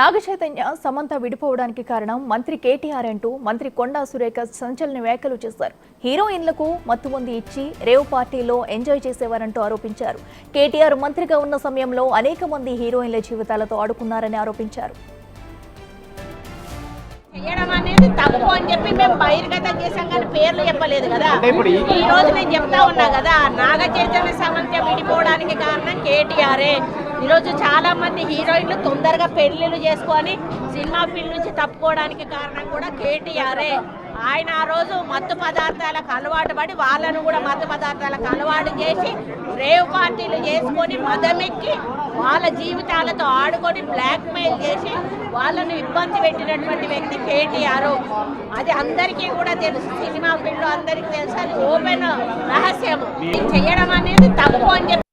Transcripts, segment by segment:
నాగచైతన్య సమంత విడిపోవడానికి కారణం మంత్రి కేటీఆర్ అంటూ మంత్రి కొండా సురేఖ సంచలన వ్యాఖ్యలు చేశారు. హీరోయిన్లకు మత్తుమంది ఇచ్చి రేవ్ పార్టీలో ఎంజాయ్ చేసేవారంటూ ఆరోపించారు. కేటీఆర్ మంత్రిగా ఉన్న సమయంలో అనేక మంది హీరోయిన్ల జీవితాలతో ఆడుకున్నారని ఆరోపించారు. చేయడం అనేది తప్పు అని చెప్పి మేము బహిర్గతం చేసాం కానీ పేర్లు చెప్పలేదు కదా. ఈ రోజు నేను చెప్తా ఉన్నా కదా, నాగ చైతన్య సమంత విడిపోవడానికి కారణం కేటీఆరే. ఈరోజు చాలా మంది హీరోయిన్లు తొందరగా పెళ్లిళ్ళు చేసుకొని సినిమా ఫీల్డ్ నుంచి తప్పుకోవడానికి కారణం కూడా కేటీఆరే. ఆయన ఆ రోజు మత్తు పదార్థాలకు అలవాటు పడి వాళ్ళను కూడా మత్తు పదార్థాలకు అలవాటు చేసి రేవ్ పార్టీలు చేసుకొని మదమెక్కి వాళ్ళ జీవితాలతో ఆడుకొని బ్లాక్మెయిల్ చేసి వాళ్ళను ఇబ్బంది పెట్టినటువంటి వ్యక్తి కేటీఆర్. అది అందరికీ కూడా తెలుసు, సినిమా ఫీల్డ్ అందరికీ తెలుసు, అది ఓపెన్ రహస్యం. చేయడం అనేది తప్పు అని చెప్పి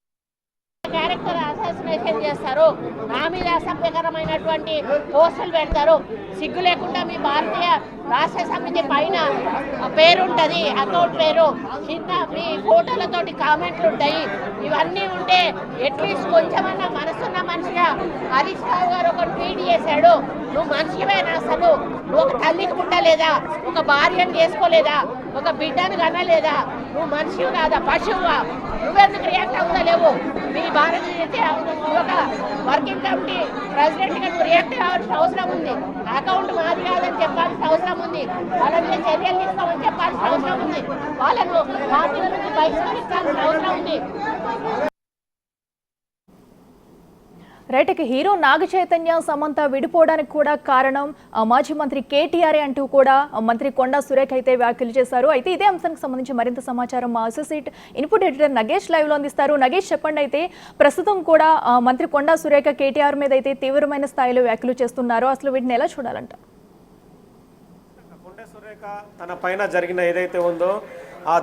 క్యారెక్టర్ అసాసినేషన్ చేస్తారు, నా మీద అసభ్యకరమైనటువంటి పోస్టులు పెడతారు. సిగ్గు లేకుండా మీ భారతీయ రాష్ట్ర సమితి పైన పేరుంటుంది, అకౌంట్ పేరు కింద మీ ఫోటోలతోటి కామెంట్లు ఉంటాయి. ఇవన్నీ ఉంటే అట్లీస్ట్ కొంచెమన్నా మనసున్న మనిషిగా హరీష్ రావు గారు ఒక ట్వీట్ చేశాడు, నువ్వు మనిషివేనా, అసలు నువ్వు ఒక తల్లికి పుట్టలేదా, ఒక భార్యను చేసుకోలేదా, ఒక బిడ్డను కనలేదా, నువ్వు మనిషివి కాదా, పశువుగా, నువ్వెందుకు రియాక్ట్ అవుతలేవు? మీ భారతీయ ఒక వర్కింగ్ కమిటీ ప్రెసిడెంట్గా నువ్వు రియాక్ట్ కావాల్సిన అవసరం ఉంది. అకౌంట్ మాది కాదని చెప్పాల్సిన అవసరం ఉంది. వాళ్ళ మీద చర్యలు తీసుకోమని చెప్పాల్సిన అవసరం ఉంది. వాళ్ళను పార్టీల నుంచి బహిష్కరించాల్సిన అవసరం ఉంది. రైట్కి హీరో నాగ చైతన్య సమంత విడిపోవడానికి కూడా కారణం మాజీ మంత్రి కేటీఆర్ అంటూ కూడా మంత్రి కొండా సురేఖ అయితే వ్యాఖ్యలు చేశారు. అయితే ఇదే అంశానికి సంబంధించి మరింత సమాచారం మా associate input editor Nagesh live లో అందిస్తారు. నగేష్, చెప్పండి. అయితే ప్రస్తుతం కూడా మంత్రి కొండా సురేఖ కేటీఆర్ మీద అయితే తీవ్రమైన స్థాయిలో వ్యాఖ్యలు చేస్తున్నారు. అసలు వీటిని ఎలా చూడాలంట? కొండా సురేఖ తన పైన జరిగిన ఏదైతే ఉందో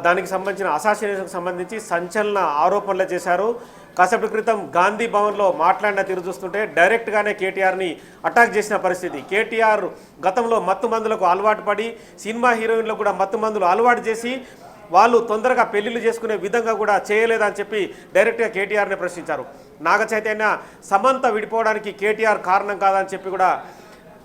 దానికి సంబంధించిన అసాసినేషన్కి సంబంధించి సంచలన ఆరోపణలు చేశారు. కాసేపటి క్రితం గాంధీ భవన్లో మాట్లాడిన తీరు చూస్తుంటే డైరెక్ట్గానే కేటీఆర్ని అటాక్ చేసిన పరిస్థితి. కేటీఆర్ గతంలో మత్తు మందులకు అలవాటు పడి సినిమా హీరోయిన్లకు కూడా మత్తు మందులు అలవాటు చేసి వాళ్ళు తొందరగా పెళ్లిళ్ళు చేసుకునే విధంగా కూడా చేయలేదని చెప్పి డైరెక్ట్గా కేటీఆర్ని ప్రశ్నించారు. నాగ చైతన్య సమంత విడిపోవడానికి కేటీఆర్ కారణం కాదని చెప్పి కూడా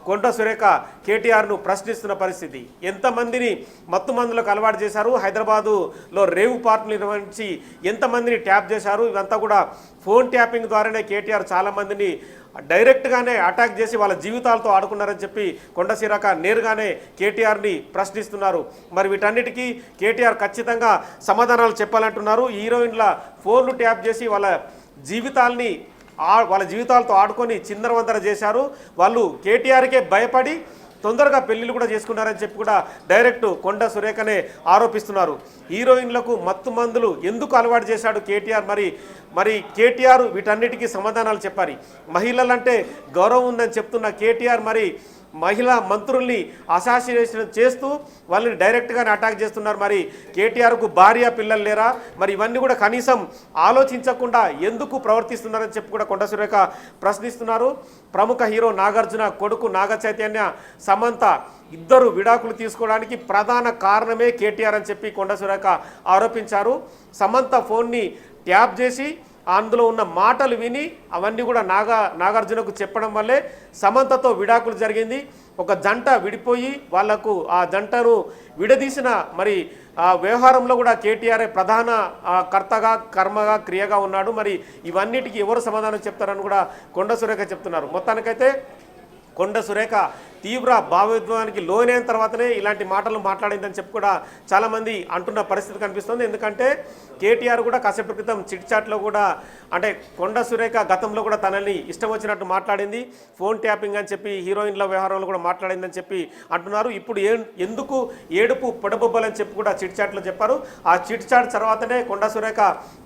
కొండా సురేఖ కేటీఆర్ను ప్రశ్నిస్తున్న పరిస్థితి. ఎంతమందిని మత్తు మందులకు అలవాటు చేశారు, హైదరాబాదులో రేవు పార్టీలు నిర్వహించి ఎంతమందిని ట్యాప్ చేశారు, ఇవంతా కూడా ఫోన్ ట్యాపింగ్ ద్వారానే కేటీఆర్ చాలామందిని డైరెక్ట్గానే అటాక్ చేసి వాళ్ళ జీవితాలతో ఆడుకున్నారని చెప్పి కొండా సురేఖ నేరుగానే కేటీఆర్ని ప్రశ్నిస్తున్నారు. మరి వీటన్నిటికీ కేటీఆర్ ఖచ్చితంగా సమాధానాలు చెప్పాలంటున్నారు. హీరోయిన్ల ఫోన్లు ట్యాప్ చేసి వాళ్ళ జీవితాలతో ఆడుకొని చిందరవందర చేశారు. వాళ్ళు కేటీఆర్కే భయపడి తొందరగా పెళ్లిళ్ళు కూడా చేసుకున్నారని చెప్పి కూడా డైరెక్ట్ కొండా సురేఖనే ఆరోపిస్తున్నారు. హీరోయిన్లకు మత్తు మందులు ఎందుకు అలవాటు చేశాడు కేటీఆర్? మరి కేటీఆర్ వీటన్నిటికీ సమాధానాలు చెప్పారు. మహిళలంటే గౌరవం ఉందని చెప్తున్న కేటీఆర్ మరి మహిళా మంత్రుల్ని అసాసినేషన్ చేస్తూ వాళ్ళని డైరెక్ట్గానే అటాక్ చేస్తున్నారు. మరి కేటీఆర్కు భార్య పిల్లలు లేరా? మరి ఇవన్నీ కూడా కనీసం ఆలోచించకుండా ఎందుకు ప్రవర్తిస్తున్నారని చెప్పి కూడా కొండా సురేఖ ప్రశ్నిస్తున్నారు. ప్రముఖ హీరో నాగార్జున కొడుకు నాగ చైతన్య సమంత ఇద్దరు విడాకులు తీసుకోవడానికి ప్రధాన కారణమే కేటీఆర్ అని చెప్పి కొండా సురేఖ ఆరోపించారు. సమంత ఫోన్ని ట్యాప్ చేసి అందులో ఉన్న మాటలు విని అవన్నీ కూడా నాగార్జునకు చెప్పడం వల్లే సమంతతో విడాకులు జరిగింది. ఒక జంట విడిపోయి వాళ్లకు ఆ జంటను విడదీసిన మరి ఆ వ్యవహారంలో కూడా కేటీఆర్ ప్రధాన కర్తగా కర్మగా క్రియగా ఉన్నాడు. మరి ఇవన్నిటికీ ఎవరు సమాధానం చెప్తారని కూడా కొండా సురేఖ చెప్తున్నారు. మొత్తానికైతే కొండా సురేఖ తీవ్ర భావోద్వేగానికి లోనైన తర్వాతనే ఇలాంటి మాటలు మాట్లాడిందని చెప్పి కూడా చాలామంది అంటున్న పరిస్థితి కనిపిస్తుంది. ఎందుకంటే కేటీఆర్ కూడా కాసేపటి క్రితం చిట్ చాట్లో కూడా అంటే కొండా సురేఖ గతంలో కూడా తనని ఇష్టం వచ్చినట్టు మాట్లాడింది, ఫోన్ ట్యాపింగ్ అని చెప్పి హీరోయిన్ల వ్యవహారంలో కూడా మాట్లాడిందని చెప్పి అంటున్నారు. ఇప్పుడు ఎందుకు ఏడుపు పొడబొబ్బలని చెప్పి కూడా చిట్ చాట్లో చెప్పారు. ఆ చిట్ చాట్ తర్వాతనే కొండా సురేఖ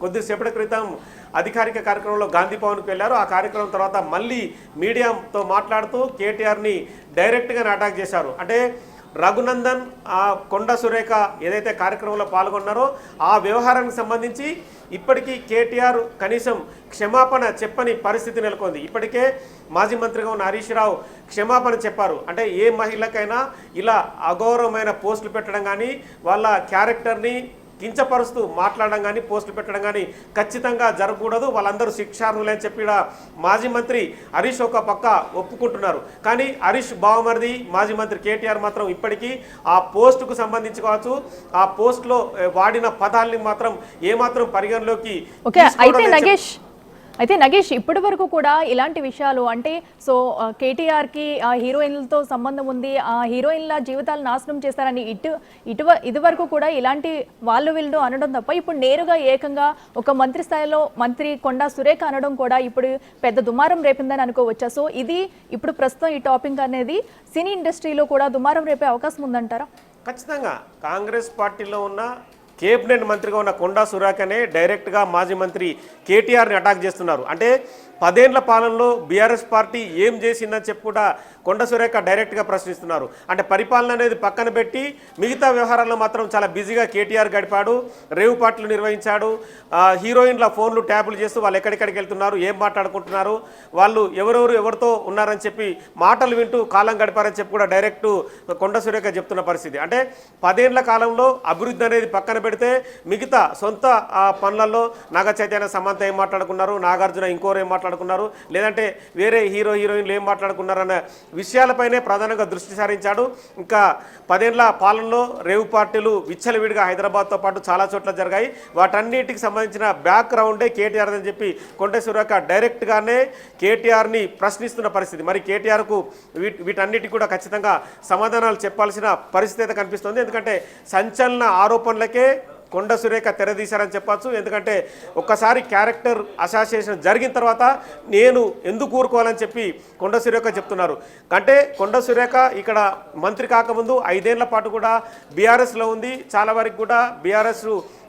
కొద్దిసేపటి క్రితం అధికారిక కార్యక్రమంలో గాంధీ భవన్కి వెళ్ళారు. ఆ కార్యక్రమం తర్వాత మళ్ళీ మీడియాతో మాట్లాడుతూ కేటీఆర్ని డైరెక్ట్గానే అటాక్ చేశారు. అంటే రఘునందన్ కొండా సురేఖ ఏదైతే కార్యక్రమంలో పాల్గొన్నారో ఆ వ్యవహారానికి సంబంధించి ఇప్పటికీ కేటీఆర్ కనీసం క్షమాపణ చెప్పని పరిస్థితి నెలకొంది. ఇప్పటికే మాజీ మంత్రిగా ఉన్న హరీష్ రావు క్షమాపణ చెప్పారు. అంటే ఏ మహిళకైనా ఇలా అగౌరవమైన పోస్టులు పెట్టడం కానీ వాళ్ళ క్యారెక్టర్ని కించపరుస్తూ మాట్లాడడం కానీ పోస్టులు పెట్టడం కానీ ఖచ్చితంగా జరగకూడదు, వాళ్ళందరూ శిక్షార్హులే అని చెప్పి మాజీ మంత్రి హరీష్ ఒక పక్క ఒప్పుకుంటున్నారు. కానీ హరీష్ బావమరిది మాజీ మంత్రి కేటీఆర్ మాత్రం ఇప్పటికీ ఆ పోస్టుకు సంబంధించి కావచ్చు, ఆ పోస్టులో వాడిన పదాలని మాత్రం ఏమాత్రం పరిగణలోకి అయితే నగేష్ ఇప్పటి వరకు కూడా ఇలాంటి విషయాలు అంటే సో కేటీఆర్కి ఆ హీరోయిన్లతో సంబంధం ఉంది, ఆ హీరోయిన్ల జీవితాలు నాశనం చేస్తారని ఇదివరకు కూడా ఇలాంటి వీళ్ళు అనడం తప్ప ఇప్పుడు నేరుగా ఏకంగా ఒక మంత్రి స్థాయిలో మంత్రి కొండా సురేఖ అనడం కూడా ఇప్పుడు పెద్ద దుమారం రేపిందని అనుకోవచ్చా? సో ఇది ఇప్పుడు ప్రస్తుతం ఈ టాపిక్ అనేది సినీ ఇండస్ట్రీలో కూడా దుమారం రేపే అవకాశం ఉందంటారా? ఖచ్చితంగా కాంగ్రెస్ పార్టీలో ఉన్న కేబినెట్ మంత్రిగా ఉన్న కొండా సురేఖనే డైరెక్ట్గా మాజీ మంత్రి కేటీఆర్ని అటాక్ చేస్తున్నారు. అంటే 10 ఏళ్ల పాలనలో బీఆర్ఎస్ పార్టీ ఏం చేసిందని చెప్పి కూడా కొండా సురేఖ డైరెక్ట్గా ప్రశ్నిస్తున్నారు. అంటే పరిపాలన అనేది పక్కన పెట్టి మిగతా వ్యవహారాల్లో మాత్రం చాలా బిజీగా కేటీఆర్ గడిపాడు, రేవు పార్టీలు నిర్వహించాడు, హీరోయిన్ల ఫోన్లు ట్యాపులు చేస్తూ వాళ్ళు ఎక్కడికి వెళ్తున్నారు, ఏం మాట్లాడుకుంటున్నారు, వాళ్ళు ఎవరితో ఉన్నారని చెప్పి మాటలు వింటూ కాలం గడిపారని చెప్పి కూడా డైరెక్ట్ కొండా సురేఖ చెప్తున్న పరిస్థితి. అంటే 10 ఏళ్ల కాలంలో అభివృద్ధి అనేది పక్కన పెడితే మిగతా సొంత పనులలో నాగ చైతన్య సమంత ఏం మాట్లాడుకున్నారు, నాగార్జున ఇంకోరు ఏం మాట్లాడుకున్నారు, లేదంటే వేరే హీరోయిన్లు ఏం మాట్లాడుకున్నారు అన్న విషయాలపైనే ప్రధానంగా దృష్టి సారించాడు. ఇంకా 10 ఏళ్ల పాలనలో రేవు పార్టీలు విచ్చలవిడిగా హైదరాబాద్తో పాటు చాలా చోట్ల జరిగాయి. వాటన్నిటికి సంబంధించిన బ్యాక్గ్రౌండే కేటీఆర్ అని చెప్పి కొండా సురేఖ డైరెక్ట్గానే కేటీఆర్ని ప్రశ్నిస్తున్న పరిస్థితి. మరి కేటీఆర్కు వీటన్నిటికి కూడా ఖచ్చితంగా సమాధానాలు చెప్పాల్సిన పరిస్థితి అయితే కనిపిస్తుంది. ఎందుకంటే సంచలన ఆరోపణలకే కొండా సురేఖ తెరదీశారని చెప్పచ్చు. ఎందుకంటే ఒక్కసారి క్యారెక్టర్ అసోసియేషన్ జరిగిన తర్వాత నేను ఎందుకు ఊరుకోవాలని చెప్పి కొండా సురేఖ చెప్తున్నారు. అంటే కొండా సురేఖ ఇక్కడ మంత్రి కాకముందు 5 ఏళ్ల పాటు కూడా బీఆర్ఎస్లో ఉంది. చాలా వరకు కూడా బీఆర్ఎస్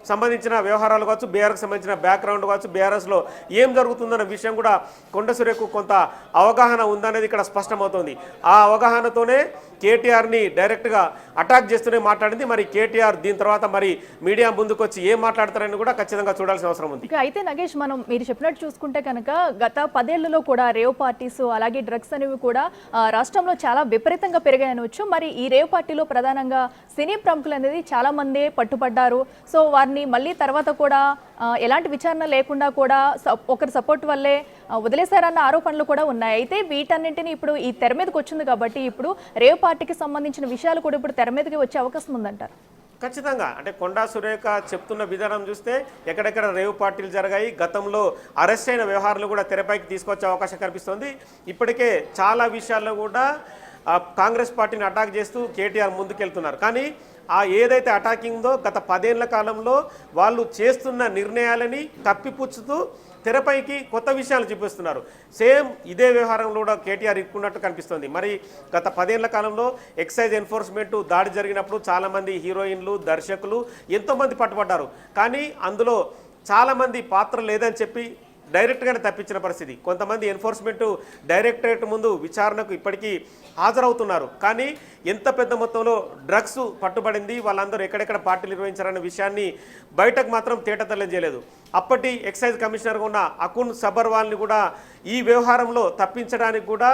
సంబంధించిన వ్యవహారాలు కావచ్చు, బీఆర్ఎస్కి సంబంధించిన బ్యాక్గ్రౌండ్ కావచ్చు, బీఆర్ఎస్లో ఏం జరుగుతుందన్న విషయం కూడా కొండా సురేఖకు కొంత అవగాహన ఉందనేది ఇక్కడ స్పష్టమవుతోంది. ఆ అవగాహనతోనే కేటీఆర్ని డైరెక్ట్గా అటాక్ చేస్తూనే మాట్లాడింది. మరి కేటీఆర్ దీని తర్వాత మరి మీడియా ముందుకు వచ్చి ఏం మాట్లాడతారని కూడా ఖచ్చితంగా చూడాల్సిన అవసరం ఉంది. అయితే నగేష్ మీరు చెప్పినట్టు చూసుకుంటే కనుక గత 10 ఏళ్లలో కూడా రేవ్ పార్టీస్ అలాగే డ్రగ్స్ అనేవి కూడా రాష్ట్రంలో చాలా విపరీతంగా పెరిగాయనవచ్చు. మరి ఈ రేవ్ పార్టీలో ప్రధానంగా సినీ ప్రముఖులు అనేది చాలా మంది పట్టుపడ్డారు. సో వారిని మళ్ళీ తర్వాత కూడా ఎలాంటి విచారణ లేకుండా కూడా ఒకరి సపోర్ట్ వల్లే వదిలేశారన్న ఆరోపణలు కూడా ఉన్నాయి. అయితే వీటన్నింటినీ ఇప్పుడు ఈ తెర మీదకి వచ్చింది కాబట్టి ఇప్పుడు రేవ్ పార్టీకి సంబంధించిన విషయాలు కూడా ఇప్పుడు తెర మీదకి వచ్చే అవకాశం ఉందంటారు. ఖచ్చితంగా అంటే కొండా సురేఖ చెప్తున్న విధానం చూస్తే ఎక్కడెక్కడ రేవు పార్టీలు జరిగాయి, గతంలో అరెస్ట్ అయిన వ్యవహారాలు కూడా తెరపైకి తీసుకొచ్చే అవకాశం కనిపిస్తుంది. ఇప్పటికే చాలా విషయాల్లో కూడా కాంగ్రెస్ పార్టీని అటాక్ చేస్తూ కేటీఆర్ ముందుకెళ్తున్నారు. కానీ ఆ ఏదైతే అటాకింగ్ ఉందో గత 10 ఏళ్ల కాలంలో వాళ్ళు చేస్తున్న నిర్ణయాలని కప్పిపుచ్చుతూ తెరపైకి కొత్త విషయాలు చూపిస్తున్నారు. సేమ్ ఇదే వ్యవహారంలో కూడా కేటీఆర్ ఇరుక్కున్నట్టు కనిపిస్తుంది. మరి గత 10 ఏళ్ల కాలంలో ఎక్సైజ్ ఎన్ఫోర్స్మెంట్ దాడి జరిగినప్పుడు చాలామంది హీరోయిన్లు, దర్శకులు ఎంతోమంది పట్టుబడ్డారు. కానీ అందులో చాలామంది పాత్ర లేదని చెప్పి డైరెక్ట్గానే తప్పించిన పరిస్థితి. కొంతమంది ఎన్ఫోర్స్మెంట్ డైరెక్టరేట్ ముందు విచారణకు ఇప్పటికీ హాజరవుతున్నారు. కానీ ఎంత పెద్ద మొత్తంలో డ్రగ్స్ పట్టుబడింది, వాళ్ళందరూ ఎక్కడెక్కడ పార్టీలు నిర్వహించారన్న విషయాన్ని బయటకు మాత్రం తేటతెల్లం చేయలేదు. అప్పటి ఎక్సైజ్ కమిషనర్గా ఉన్న అకున్ సబర్వాల్ని కూడా ఈ వ్యవహారంలో తప్పించడానికి కూడా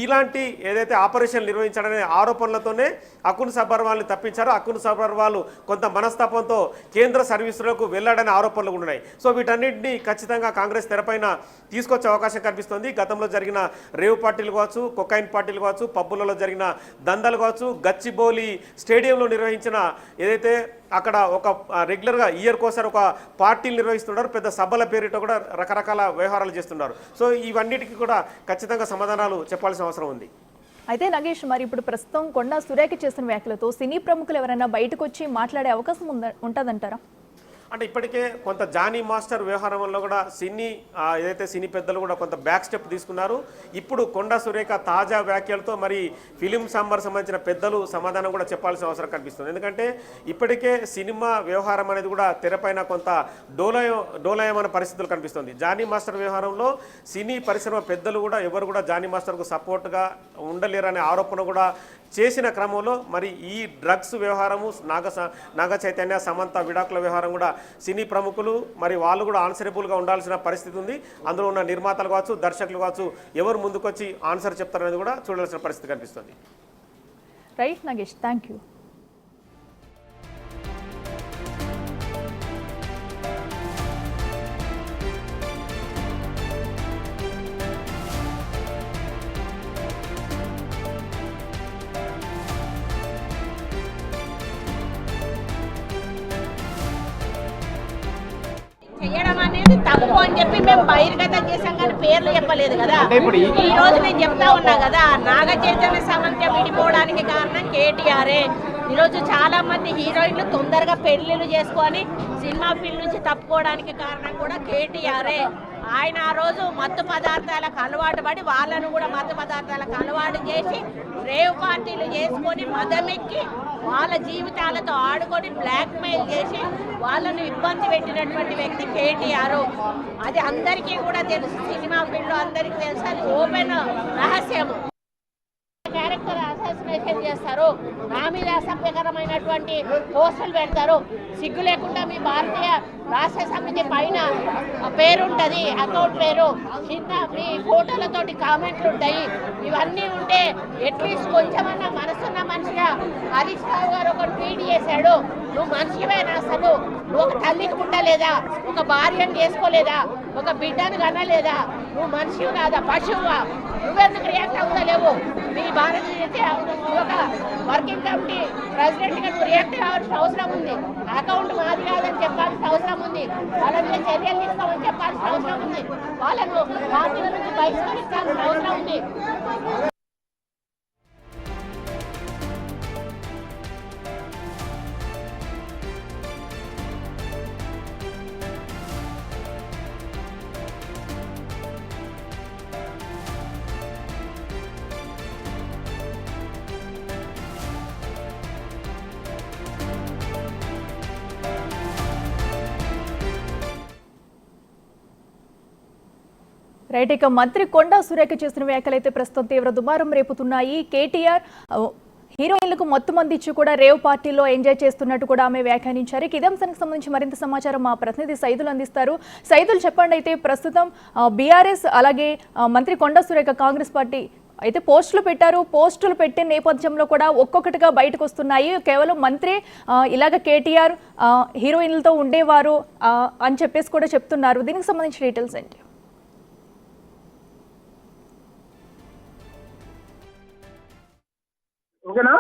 ఇలాంటి ఏదైతే ఆపరేషన్ నిర్వహించాడనే ఆరోపణలతోనే అకున్ సబర్వాల్ని తప్పించారో అకున్ సబర్వాల్ కొంత మనస్తాపంతో కేంద్ర సర్వీసులకు వెళ్ళాడనే ఆరోపణలు ఉన్నాయి. సో వీటన్నింటినీ ఖచ్చితంగా కాంగ్రెస్ తెరపైన తీసుకొచ్చే అవకాశం కనిపిస్తుంది. గతంలో జరిగిన రేవ్ పార్టీలు కావచ్చు, కొకైన్ పార్టీలు కావచ్చు, పబ్బులలో జరిగిన దందాలు కావచ్చు, గచ్చిబౌలి స్టేడియంలో నిర్వహించిన ఏదైతే అక్కడ ఒక రెగ్యులర్గా ఇయర్కోసారి ఒక పార్టీలు నిర్వహిస్తున్నారు, పెద్ద సభల పేరిట కూడా రకరకాల వ్యవహారాలు చేస్తున్నారు. సో ఇవన్నిటికీ కూడా ఖచ్చితంగా సమాధానాలు చెప్పాల్సిన అవసరం ఉంది. అయితే నగేష్ మరి ఇప్పుడు ప్రస్తుతం కొండా సురేఖ చేసిన వ్యాఖ్యలతో సినీ ప్రముఖులు ఎవరైనా బయటకు వచ్చి మాట్లాడే అవకాశం ఉంటుందంటారా? అంటే ఇప్పటికే కొంత జానీ మాస్టర్ వ్యవహారంలో కూడా ఏదైతే సినీ పెద్దలు కూడా కొంత బ్యాక్ స్టెప్ తీసుకున్నారు. ఇప్పుడు కొండా సురేఖ తాజా వ్యాఖ్యలతో మరి ఫిలిం సాంబార్ సంబంధించిన పెద్దలు సమాధానం కూడా చెప్పాల్సిన అవసరం కనిపిస్తుంది. ఎందుకంటే ఇప్పటికే సినిమా వ్యవహారం అనేది కూడా తెరపైన కొంత డోలయమైన పరిస్థితులు కనిపిస్తుంది. జానీ మాస్టర్ వ్యవహారంలో సినీ పరిశ్రమ పెద్దలు కూడా ఎవరు కూడా జానీ మాస్టర్కు సపోర్ట్గా ఉండలేరనే ఆరోపణ కూడా చేసిన క్రమంలో మరి ఈ డ్రగ్స్ వ్యవహారము నాగ చైతన్య సమంత విడాకుల వ్యవహారం కూడా సినీ ప్రముఖులు మరి వాళ్ళు కూడా ఆన్సరబుల్గా ఉండాల్సిన పరిస్థితి ఉంది. అందులో ఉన్న నిర్మాతలు కావచ్చు, దర్శకులు కావచ్చు, ఎవరు ముందుకొచ్చి ఆన్సర్ చెప్తారనేది కూడా చూడాల్సిన పరిస్థితి కనిపిస్తుంది. Right Nagesh, thank you. చెప్పి మేము బహిర్గతం చేసాం కానీ పేర్లు చెప్పలేదు కదా. ఈ రోజు నేను చెప్తా ఉన్నా కదా, నాగ చైతన్య సమంత విడిపోవడానికి కారణం కేటీఆరే. ఈరోజు చాలా మంది హీరోయిన్లు తొందరగా పెళ్లిళ్ళు చేసుకొని సినిమా ఫీల్డ్ నుంచి తప్పుకోవడానికి కారణం కూడా కేటీఆరే. ఆయన ఆ రోజు మత్తు పదార్థాలకు అలవాటు పడి వాళ్ళను కూడా మత్తు పదార్థాలకు అలవాటు చేసి రేవ్ పార్టీలు చేసుకొని మదమెక్కి వాళ్ళ జీవితాలతో ఆడుకొని బ్లాక్మెయిల్ చేసి వాళ్ళను ఇబ్బంది పెట్టినటువంటి వ్యక్తి కేటీఆర్. అది అందరికీ కూడా తెలుసు, సినిమా ఫీల్డ్ అందరికీ తెలుసు, అది ఓపెన్ రహస్యము. క్యారెక్టర్ అసాసినేషన్ చేస్తారు, నా మీద అసభ్యకరమైనటువంటి పోస్టులు పెడతారు. సిగ్గు లేకుండా మీ భారతీయ రాష్ట్ర సమితి పైన పేరుంటుంది, అకౌంట్ పేరు, చిన్న మీ ఫోటోలతోటి కామెంట్లు ఉంటాయి. ఇవన్నీ ఉంటే అట్లీస్ట్ కొంచెమన్నా మనసున్న మనిషిగా హరీష్ రావు గారు ఒక ట్వీట్ చేశాడు, నువ్వు మనిషివేనా, అసలు నువ్వు ఒక తల్లికి పుట్టలేదా, ఒక భార్యను చేసుకోలేదా, ఒక బిడ్డను కనలేదా, నువ్వు మనిషివి కాదా, పశువుగా, నువ్వెందుకు రియాక్ట్ అవుతలేవు? మీ భారతీయ ఒక వర్కింగ్ కమిటీ ప్రెసిడెంట్ గా నువ్వు రియాక్ట్ కావాల్సిన అవసరం ఉంది. అకౌంట్ మాది కాదని చెప్పాల్సిన అవసరం ఉంది. వాళ్ళ మీద చర్యలు తీసుకోమని చెప్పాల్సిన అవసరం ఉంది. వాళ్ళను పార్టీల నుంచి బహిష్కరించాల్సిన అవసరం ఉంది. రైట్, ఇక మంత్రి కొండా సురేఖ చేసిన వ్యాఖ్యలు అయితే ప్రస్తుతం తీవ్ర దుమారం రేపుతున్నాయి. కేటీఆర్ హీరోయిన్లకు మొత్తం మంది ఇచ్చి కూడా రేవ్ పార్టీలో ఎంజాయ్ చేస్తున్నట్టు కూడా ఆమె వ్యాఖ్యానించారు. ఇదే అంశానికి సంబంధించి మరింత సమాచారం మా ప్రతినిధి సైదులు అందిస్తారు. సైదులు చెప్పండి, అయితే ప్రస్తుతం బీఆర్ఎస్ అలాగే మంత్రి కొండా సురేఖ కాంగ్రెస్ పార్టీ అయితే పోస్టులు పెట్టారు. పోస్టులు పెట్టే నేపథ్యంలో కూడా ఒక్కొక్కటిగా బయటకు వస్తున్నాయి. కేవలం మంత్రి ఇలాగ కేటీఆర్ హీరోయిన్లతో ఉండేవారు అని చెప్పేసి కూడా చెప్తున్నారు. దీనికి సంబంధించి డీటెయిల్స్ ఏంటి? ఓకేనా?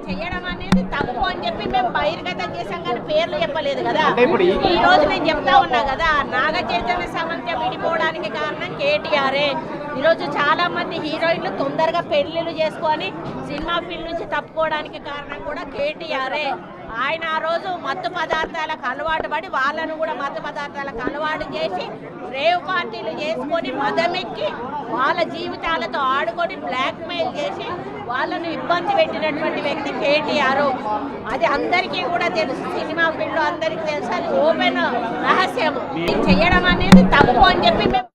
చేయడం అనేది తప్పు అని చెప్పి మేము బహిర్గతం చేసాం కానీ పేర్లు చెప్పలేదు కదా. ఈ రోజు నేను చెప్తా ఉన్నా కదా, నాగ చైతన్య సమంత విడిపోవడానికి కారణం కేటీఆరే. ఈరోజు చాలా మంది హీరోయిన్లు తొందరగా పెళ్లిళ్ళు చేసుకొని సినిమా ఫీల్డ్ నుంచి తప్పుకోవడానికి కారణం కూడా కేటీఆరే. ఆయన ఆ రోజు మత్తు పదార్థాలకు అలవాటు పడి వాళ్ళను కూడా మత్తు పదార్థాలకు అలవాటు చేసి రేవ్ పార్టీలు చేసుకొని మదమెక్కి వాళ్ళ జీవితాలతో ఆడుకొని బ్లాక్మెయిల్ చేసి వాళ్ళను ఇబ్బంది పెట్టినటువంటి వ్యక్తి కేటీఆర్. అది అందరికీ కూడా తెలుసు, సినిమా ఫీల్డ్ అందరికీ తెలుసు, అది ఓపెన్ రహస్యము. చేయడం అనేది తప్పు అని చెప్పి మేము